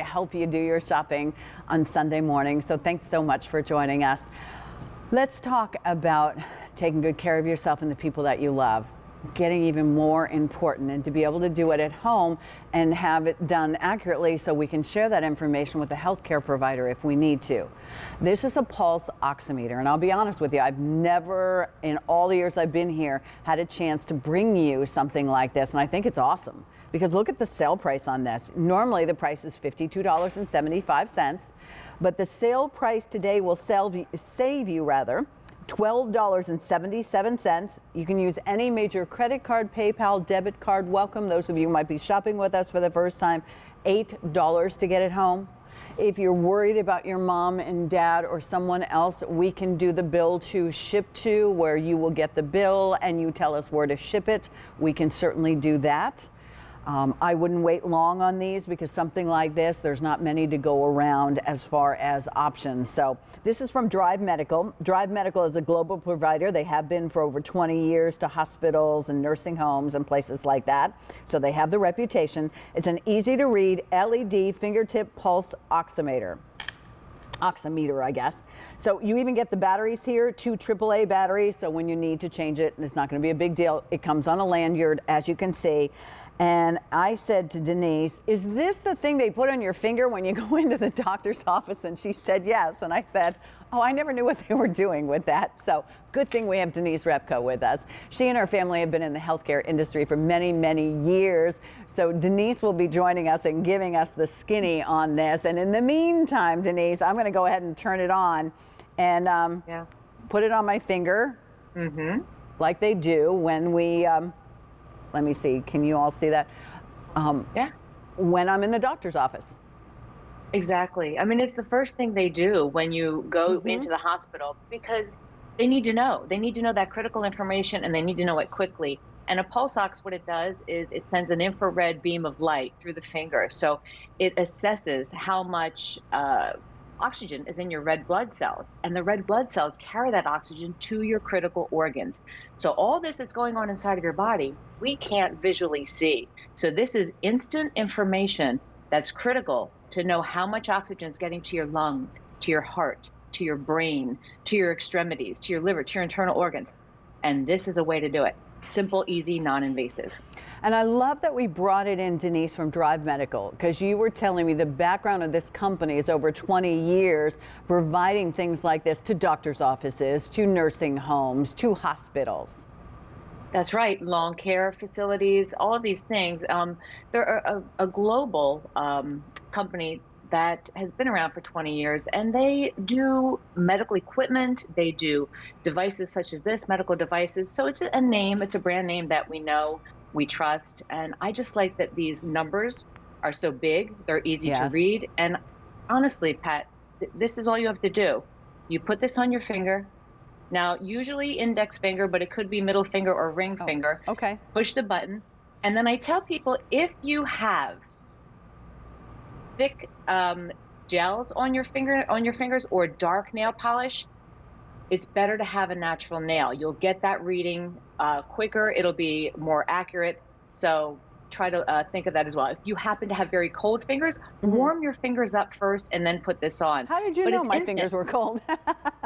help you do your shopping on Sunday morning. So thanks so much for joining us. Let's talk about taking good care of yourself and the people that you love. Getting even more important, and to be able to do it at home and have it done accurately so we can share that information with the healthcare provider if we need to. This is a pulse oximeter, and I'll be honest with you, I've never in all the years I've been here had a chance to bring you something like this, and I think it's awesome because look at the sale price on this. Normally the price is $52.75, but the sale price today will save you $12.77. You can use any major credit card, PayPal, debit card. Welcome. Those of you who might be shopping with us for the first time, $8 to get it home. If you're worried about your mom and dad or someone else, we can do the bill to ship to, where you will get the bill and you tell us where to ship it. We can certainly do that. I wouldn't wait long on these because something like this, there's not many to go around as far as options. So this is from Drive Medical. Drive Medical is a global provider. They have been for over 20 years to hospitals and nursing homes and places like that. So they have the reputation. It's an easy to read LED fingertip pulse oximeter, I guess. So you even get the batteries here, 2 AAA batteries. So when you need to change it, it's not going to be a big deal. It comes on a lanyard, as you can see. And I said to Denise, is this the thing they put on your finger when you go into the doctor's office? And she said yes. And I said, oh, I never knew what they were doing with that. So good thing we have Denise Repko with us. She and her family have been in the healthcare industry for many, many years. So Denise will be joining us and giving us the skinny on this. And in the meantime, Denise, I'm going to go ahead and turn it on and put it on my finger like they do when we... let me see. Can you all see that? When I'm in the doctor's office. Exactly. I mean, it's the first thing they do when you go into the hospital because they need to know. They need to know that critical information and they need to know it quickly. And a pulse ox, what it does is it sends an infrared beam of light through the finger. So it assesses how much oxygen is in your red blood cells, and the red blood cells carry that oxygen to your critical organs. So all this that's going on inside of your body, we can't visually see. So this is instant information that's critical to know how much oxygen is getting to your lungs, to your heart, to your brain, to your extremities, to your liver, to your internal organs. And this is a way to do it. Simple, easy, non-invasive. And I love that we brought it in, Denise, from Drive Medical, because you were telling me the background of this company is over 20 years providing things like this to doctors' offices, to nursing homes, to hospitals. That's right. Long care facilities, all of these things. They're a global company that has been around for 20 years, and they do medical equipment. They do devices such as this, medical devices. So it's a name, it's a brand name that we know, we trust. And I just like that these numbers are so big, they're easy to read. And honestly, Pat, this is all you have to do. You put this on your finger. Now, usually index finger, but it could be middle finger or ring finger. Okay. Push the button. And then I tell people, if you have thick gels on your fingers or dark nail polish, it's better to have a natural nail. You'll get that reading quicker. It'll be more accurate. So try to think of that as well. If you happen to have very cold fingers, warm your fingers up first and then put this on. How did you know my fingers were cold?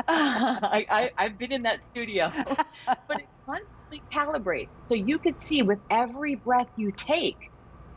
I've been in that studio. But it constantly calibrates. So you could see with every breath you take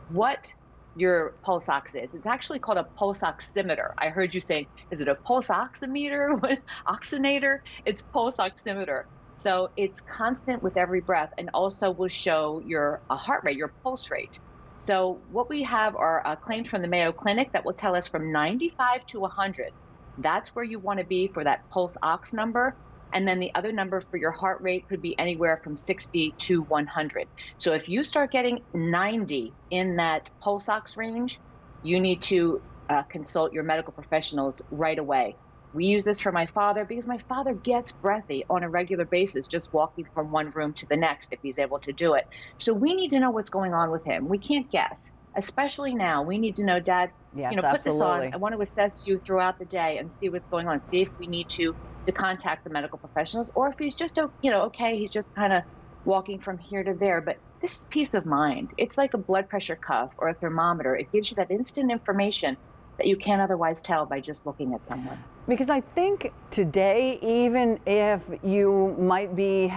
what your pulse ox is. It's actually called a pulse oximeter. I heard you saying, is it a pulse oximeter? Oxygenator? It's pulse oximeter. So it's constant with every breath and also will show your heart rate, your pulse rate. So what we have are claims from the Mayo Clinic that will tell us from 95 to 100. That's where you want to be for that pulse ox number. And then the other number for your heart rate could be anywhere from 60 to 100. So if you start getting 90 in that pulse ox range, you need to consult your medical professionals right away. We use this for my father because my father gets breathy on a regular basis, just walking from one room to the next if he's able to do it. So we need to know what's going on with him. We can't guess, especially now. We need to know, Dad, put this on. I want to assess you throughout the day and see what's going on. See if we need to contact the medical professionals, or if he's just, okay, he's just kind of walking from here to there. But this is peace of mind. It's like a blood pressure cuff or a thermometer. It gives you that instant information. that you can't otherwise tell by just looking at someone. Because I think today, even if you might be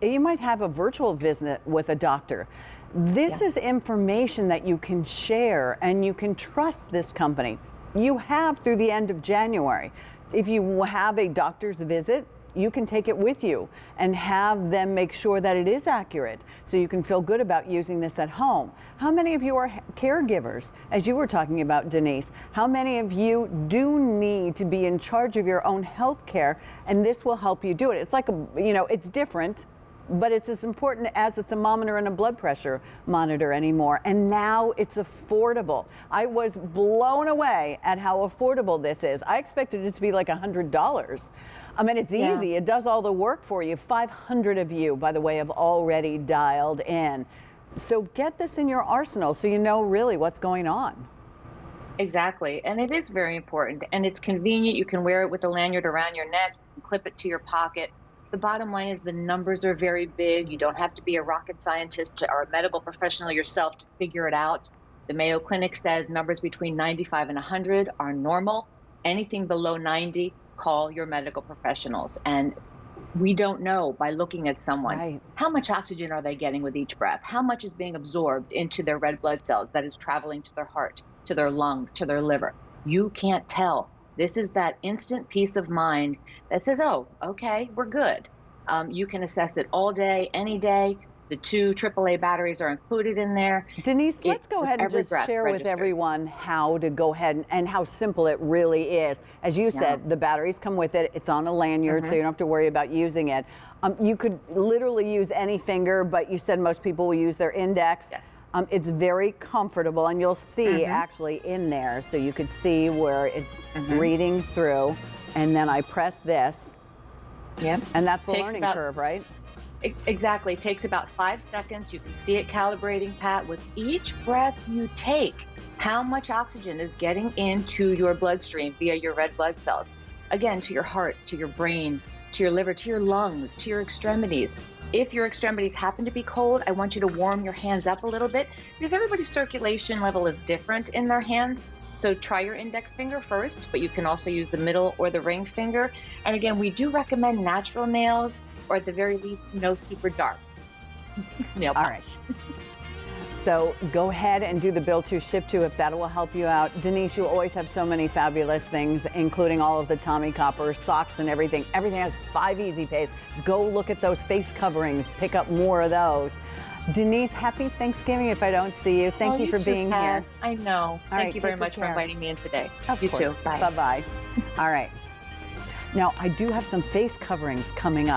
you might have a virtual visit with a doctor. This is information that you can share, and you can trust this company. You have through the end of January. If you have a doctor's visit, you can take it with you and have them make sure that it is accurate, so you can feel good about using this at home. How many of you are caregivers, as you were talking about, Denise? How many of you do need to be in charge of your own health care, and this will help you do it? It's like it's different, but it's as important as a thermometer and a blood pressure monitor anymore. And now it's affordable. I was blown away at how affordable this is. I expected it to be like $100. I mean, it's easy. It does all the work for you. 500 of you, by the way, have already dialed in. So get this in your arsenal so you know really what's going on. Exactly. And it is very important. And it's convenient. You can wear it with a lanyard around your neck, you can clip it to your pocket. The bottom line is the numbers are very big. You don't have to be a rocket scientist or a medical professional yourself to figure it out. The Mayo Clinic says numbers between 95 and 100 are normal. Anything below 90, call your medical professionals. And we don't know by looking at someone, how much oxygen are they getting with each breath? How much is being absorbed into their red blood cells that is traveling to their heart, to their lungs, to their liver? You can't tell. This is that instant peace of mind that says, oh, okay, we're good. You can assess it all day, any day. The 2 AAA batteries are included in there. Denise, let's go ahead and just share with everyone how to go ahead and how simple it really is. As you said, the batteries come with it. It's on a lanyard, so you don't have to worry about using it. You could literally use any finger, but you said most people will use their index. Yes. It's very comfortable, and you'll see actually in there, so you could see where it's reading through, and then I press this, and that's the learning curve, right? Exactly. It takes about 5 seconds. You can see it calibrating, Pat. With each breath you take, how much oxygen is getting into your bloodstream via your red blood cells. Again, to your heart, to your brain, to your liver, to your lungs, to your extremities. If your extremities happen to be cold, I want you to warm your hands up a little bit, because everybody's circulation level is different in their hands. So try your index finger first, but you can also use the middle or the ring finger. And again, we do recommend natural nails, or at the very least, no super dark nail polish. All right. So go ahead and do the bill to ship to if that will help you out. Denise, you always have so many fabulous things, including all of the Tommy Copper socks and everything. Everything has 5 easy pays. Go look at those face coverings. Pick up more of those. Denise, happy Thanksgiving if I don't see you. Thank you for being here. I know. Thank you very much for inviting me in today. You too. Bye. Bye-bye. All right. Now, I do have some face coverings coming up.